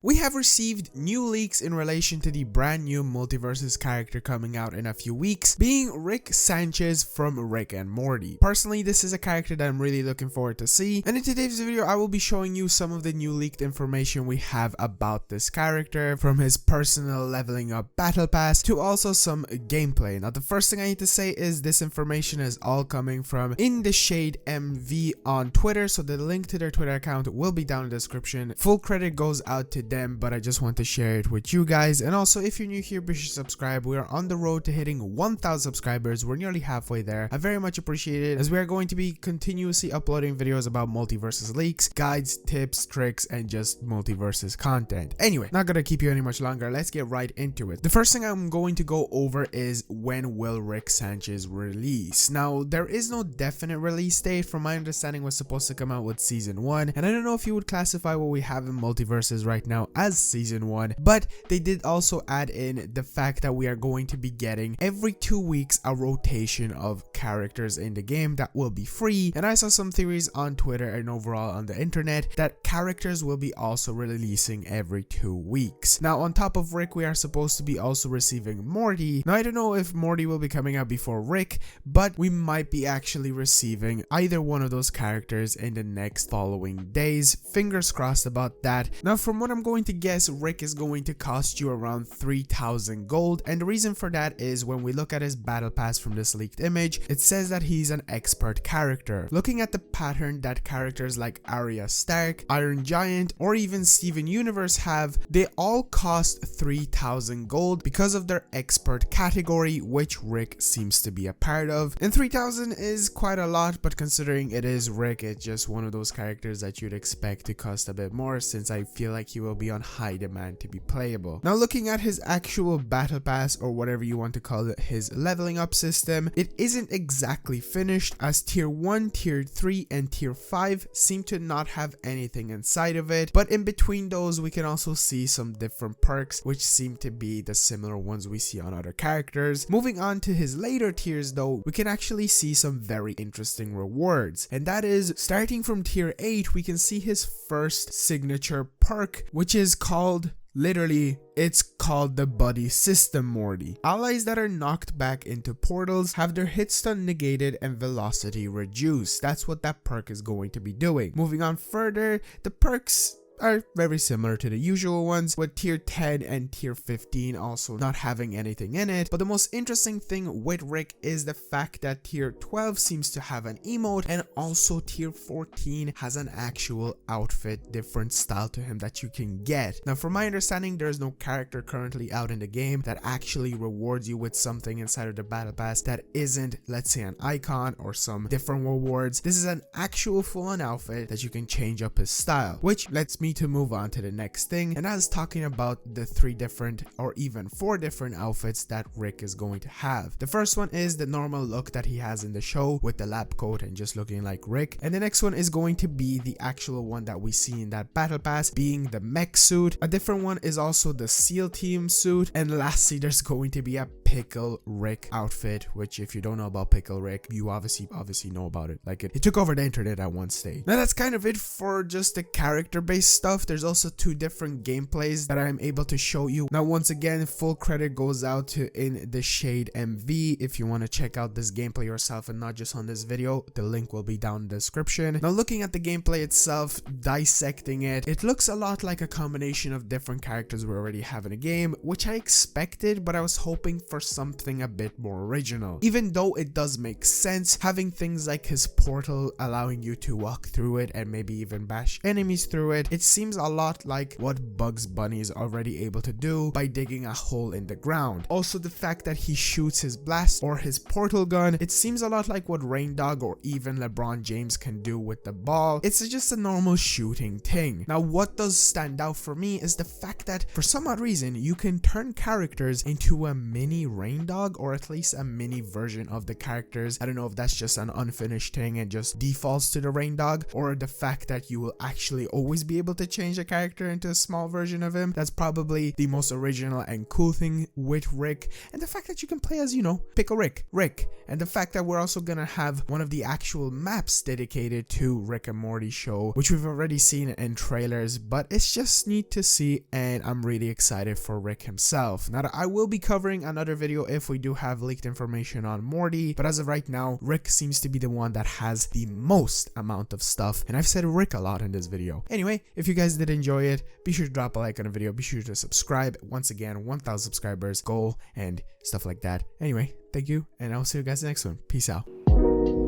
We have received new leaks in relation to the brand new Multiversus character coming out in a few weeks, being Rick Sanchez from Rick and Morty. Personally, this is a character that I'm really looking forward to see, and in today's video I will be showing you some of the new leaked information we have about this character, from his personal leveling up battle pass to also some gameplay. Now the first thing I need to say is this information is all coming from In the Shade MV on Twitter, so the link to their Twitter account will be down in the description. Full credit goes out to them, but I just want to share it with you guys. And also, if you're new here, be sure to subscribe. We are on the road to hitting 1,000 subscribers. We're nearly halfway there. I very much appreciate it, as we are going to be continuously uploading videos about Multiversus leaks, guides, tips, tricks, and just Multiversus content. Anyway, not gonna keep you any much longer. Let's get right into it. The first thing I'm going to go over is when will Rick Sanchez release. Now, there is no definite release date. From my understanding, was supposed to come out with season 1, and I don't know if you would classify what we have in Multiversus right now as season 1, but they did also add in the fact that we are going to be getting every 2 weeks a rotation of characters in the game that will be free. And I saw some theories on Twitter and overall on the internet that characters will be also releasing every 2 weeks. Now, on top of Rick, we are supposed to be also receiving Morty. Now, I don't know if Morty will be coming out before Rick, but we might be actually receiving either one of those characters in the next following days. Fingers crossed about that. Now, from what I'm going to guess, Rick is going to cost you around 3,000 gold, and the reason for that is when we look at his battle pass from this leaked image, it says that he's an expert character. Looking at the pattern that characters like Arya Stark, Iron Giant, or even Steven Universe have, they all cost 3,000 gold because of their expert category, which Rick seems to be a part of. And 3,000 is quite a lot, but considering it is Rick, it's just one of those characters that you'd expect to cost a bit more, since I feel like he will be on high demand to be playable. Now, looking at his actual battle pass, or whatever you want to call it, his leveling up system, it isn't exactly finished, as tier 1, tier 3, and tier 5 seem to not have anything inside of it, but in between those we can also see some different perks which seem to be the similar ones we see on other characters. Moving on to his later tiers though, we can actually see some very interesting rewards, and that is starting from tier 8, we can see his first signature perk, which is called, literally, it's called the Buddy System Morty. Allies that are knocked back into portals have their hit stun negated and velocity reduced. That's what that perk is going to be doing. Moving on further, the perks are very similar to the usual ones, with tier 10 and tier 15 also not having anything in it. But the most interesting thing with Rick is the fact that tier 12 seems to have an emote, and also tier 14 has an actual outfit different style to him that you can get. Now, from my understanding, there is no character currently out in the game that actually rewards you with something inside of the battle pass that isn't, let's say, an icon or some different rewards. This is an actual full-on outfit that you can change up his style, which lets me to move on to the next thing, and that's talking about the 3 different or even 4 different outfits that Rick is going to have. The first one is the normal look that he has in the show with the lab coat and just looking like Rick, and the next one is going to be the actual one that we see in that battle pass, being the mech suit. A different one is also the SEAL team suit, and lastly there's going to be a Pickle Rick outfit, which if you don't know about Pickle Rick, you obviously know about it. Like it took over the internet at one stage. Now that's kind of it for just the character based stuff. There's also 2 different gameplays that I'm able to show you. Now, once again, full credit goes out to In the Shade MV. If you want to check out this gameplay yourself and not just on this video, the link will be down in the description. Now, looking at the gameplay itself, dissecting it, it looks a lot like a combination of different characters we already have in a game, which I expected, but I was hoping for something a bit more original. Even though it does make sense, having things like his portal allowing you to walk through it and maybe even bash enemies through it, it seems a lot like what Bugs Bunny is already able to do by digging a hole in the ground. Also, the fact that he shoots his blast or his portal gun, it seems a lot like what Rain Dog or even LeBron James can do with the ball. It's just a normal shooting thing. Now, what does stand out for me is the fact that for some odd reason you can turn characters into a mini rain dog, or at least a mini version of the characters. I don't know if that's just an unfinished thing and just defaults to the rain dog, or the fact that you will actually always be able to change a character into a small version of him. That's probably the most original and cool thing with Rick, and the fact that you can play as, you know, pick a Rick, and the fact that we're also gonna have one of the actual maps dedicated to Rick and Morty show, which we've already seen in trailers, but it's just neat to see, and I'm really excited for Rick himself. Now, I will be covering another video if we do have leaked information on Morty, but as of right now, Rick seems to be the one that has the most amount of stuff, and I've said Rick a lot in this video. Anyway, if you guys did enjoy it, be sure to drop a like on the video, be sure to subscribe. Once again, 1,000 subscribers goal and stuff like that. Anyway, thank you, and I'll see you guys next one. Peace out.